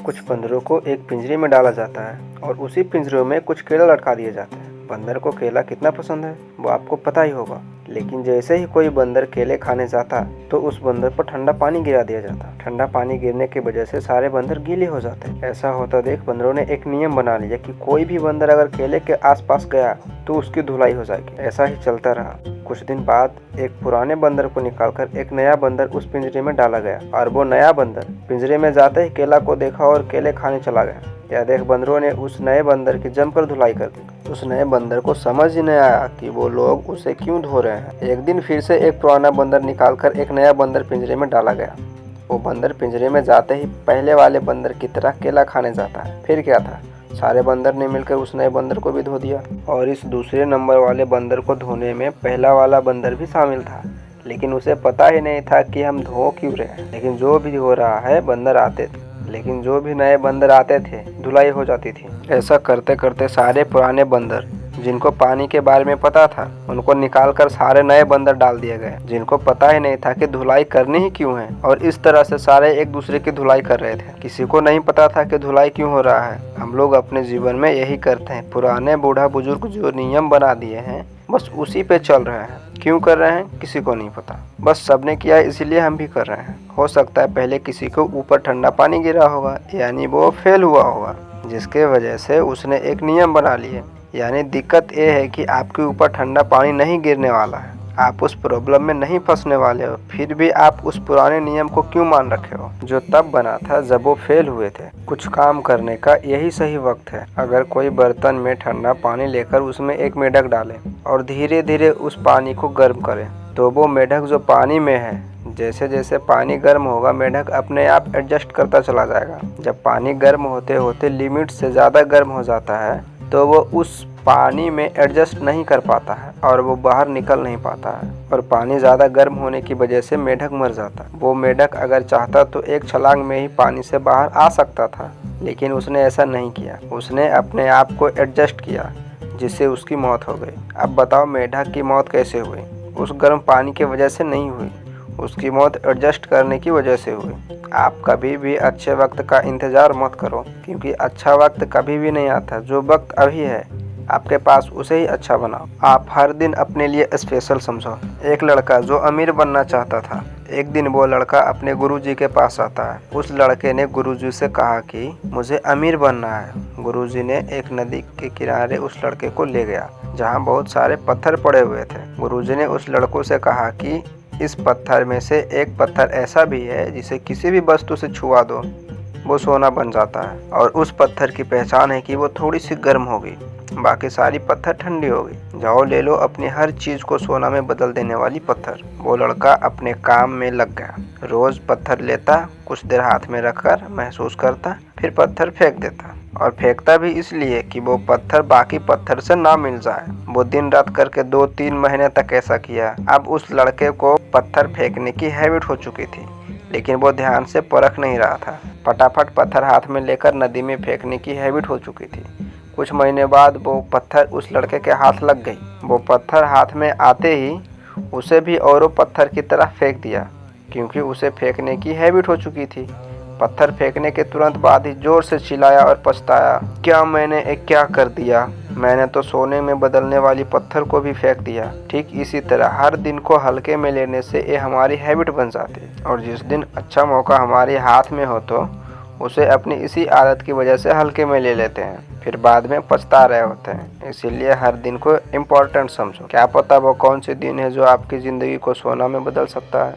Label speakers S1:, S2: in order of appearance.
S1: कुछ बंदरों को एक पिंजरे में डाला जाता है और उसी पिंजरे में कुछ केला लटका दिए जाते हैं। बंदर को केला कितना पसंद है वो आपको पता ही होगा, लेकिन जैसे ही कोई बंदर केले खाने जाता तो उस बंदर पर ठंडा पानी गिरा दिया जाता। ठंडा पानी गिरने की वजह से सारे बंदर गीले हो जाते। ऐसा होता देख बंदरों ने एक नियम बना लिया कि कोई भी बंदर अगर केले के आसपास गया तो उसकी धुलाई हो जाएगी। ऐसा ही चलता रहा। कुछ दिन बाद एक पुराने बंदर को निकालकर एक नया बंदर उस पिंजरे में डाला गया और वो नया बंदर पिंजरे में जाते ही केला को देखा और केले खाने चला गया। यह देख बंदरों ने उस नए बंदर की जमकर धुलाई कर दी। उस नए बंदर को समझ ही नहीं आया कि वो लोग उसे क्यों धो रहे हैं। एक दिन फिर से एक पुराना बंदर निकालकर एक नया बंदर पिंजरे में डाला गया। वो बंदर पिंजरे में जाते ही पहले वाले बंदर की तरह केला खाने जाता है। फिर क्या था, सारे बंदर ने मिलकर उस नए बंदर को भी धो दिया और इस दूसरे नंबर वाले बंदर को धोने में पहला वाला बंदर भी शामिल था, लेकिन उसे पता ही नहीं था कि हम धो क्यों रहे हैं। लेकिन जो भी हो रहा है बंदर आते थे, लेकिन जो भी नए बंदर आते थे धुलाई हो जाती थी। ऐसा करते करते सारे पुराने बंदर जिनको पानी के बारे में पता था उनको निकालकर सारे नए बंदर डाल दिए गए, जिनको पता ही नहीं था कि धुलाई करनी ही क्यों है। और इस तरह से सारे एक दूसरे की धुलाई कर रहे थे। किसी को नहीं पता था कि धुलाई क्यों हो रहा है। हम लोग अपने जीवन में यही करते हैं। पुराने बूढ़ा बुजुर्ग जो नियम बना दिए हैं बस उसी पे चल रहे हैं। क्यों कर रहे हैं किसी को नहीं पता, बस सबने किया इसीलिए हम भी कर रहे हैं। हो सकता है पहले किसी को ऊपर ठंडा पानी गिरा होगा, यानी वो फेल हुआ होगा, जिसके वजह से उसने एक नियम बना लिए। यानी दिक्कत ये है कि आपके ऊपर ठंडा पानी नहीं गिरने वाला है, आप उस प्रॉब्लम में नहीं फंसने वाले हो, फिर भी आप उस पुराने नियम को क्यों मान रखे हो जो तब बना था जब वो फेल हुए थे। कुछ काम करने का यही सही वक्त है। अगर कोई बर्तन में ठंडा पानी लेकर उसमें एक मेढक डाले और धीरे धीरे उस पानी को गर्म करे तो वो मेढक जो पानी में है, जैसे जैसे पानी गर्म होगा मेढक अपने आप एडजस्ट करता चला जाएगा। जब पानी गर्म होते होते लिमिट से ज़्यादा गर्म हो जाता है तो वो उस पानी में एडजस्ट नहीं कर पाता है और वो बाहर निकल नहीं पाता है और पानी ज़्यादा गर्म होने की वजह से मेढक मर जाता है। वो मेढक अगर चाहता तो एक छलांग में ही पानी से बाहर आ सकता था, लेकिन उसने ऐसा नहीं किया। उसने अपने आप को एडजस्ट किया जिससे उसकी मौत हो गई। अब बताओ मेढक की मौत कैसे हुई? उस गर्म पानी की वजह से नहीं हुई, उसकी मौत एडजस्ट करने की वजह से हुई। आप कभी भी अच्छे वक्त का इंतज़ार मत करो, क्योंकि अच्छा वक्त कभी भी नहीं आता। जो वक्त अभी है आपके पास उसे ही अच्छा बनाओ। आप हर दिन अपने लिए स्पेशल समझो। एक लड़का जो अमीर बनना चाहता था, एक दिन वो लड़का अपने गुरुजी के पास आता है। उस लड़के ने गुरुजी से कहा कि मुझे अमीर बनना है। गुरुजी ने एक नदी के किनारे उस लड़के को ले गया जहाँ बहुत सारे पत्थर पड़े हुए थे। गुरुजी ने उस लड़कों से कहा कि इस पत्थर में से एक पत्थर ऐसा भी है जिसे किसी भी वस्तु से छुआ दो वो सोना बन जाता है, और उस पत्थर की पहचान है कि वो थोड़ी सी गर्म होगी, बाकी सारी पत्थर ठंडी होगी। जाओ ले लो अपनी हर चीज़ को सोना में बदल देने वाली पत्थर। वो लड़का अपने काम में लग गया। रोज़ पत्थर लेता, कुछ देर हाथ में रखकर महसूस करता, फिर पत्थर फेंक देता, और फेंकता भी इसलिए कि वो पत्थर बाकी पत्थर से ना मिल जाए। वो दिन रात करके 2-3 महीने तक ऐसा किया। अब उस लड़के को पत्थर फेंकने की हैबिट हो चुकी थी, लेकिन वो ध्यान से परख नहीं रहा था। फटाफट पत्थर हाथ में लेकर नदी में फेंकने की हैबिट हो चुकी थी। कुछ महीने बाद वो पत्थर उस लड़के के हाथ लग गई। वो पत्थर हाथ में आते ही उसे भी औरों पत्थर की तरह फेंक दिया, क्योंकि उसे फेंकने की हैबिट हो चुकी थी। पत्थर फेंकने के तुरंत बाद ही जोर से चिल्लाया और पछताया, क्या मैंने क्या कर दिया, मैंने तो सोने में बदलने वाली पत्थर को भी फेंक दिया। ठीक इसी तरह हर दिन को हल्के में लेने से ये हमारी हैबिट बन जाती है, और जिस दिन अच्छा मौका हमारे हाथ में हो तो उसे अपनी इसी आदत की वजह से हल्के में ले लेते हैं, फिर बाद में पछता रहे होते हैं। इसीलिए हर दिन को इम्पोर्टेंट समझो। क्या पता वो कौन से दिन है जो आपकी ज़िंदगी को सोना में बदल सकता है।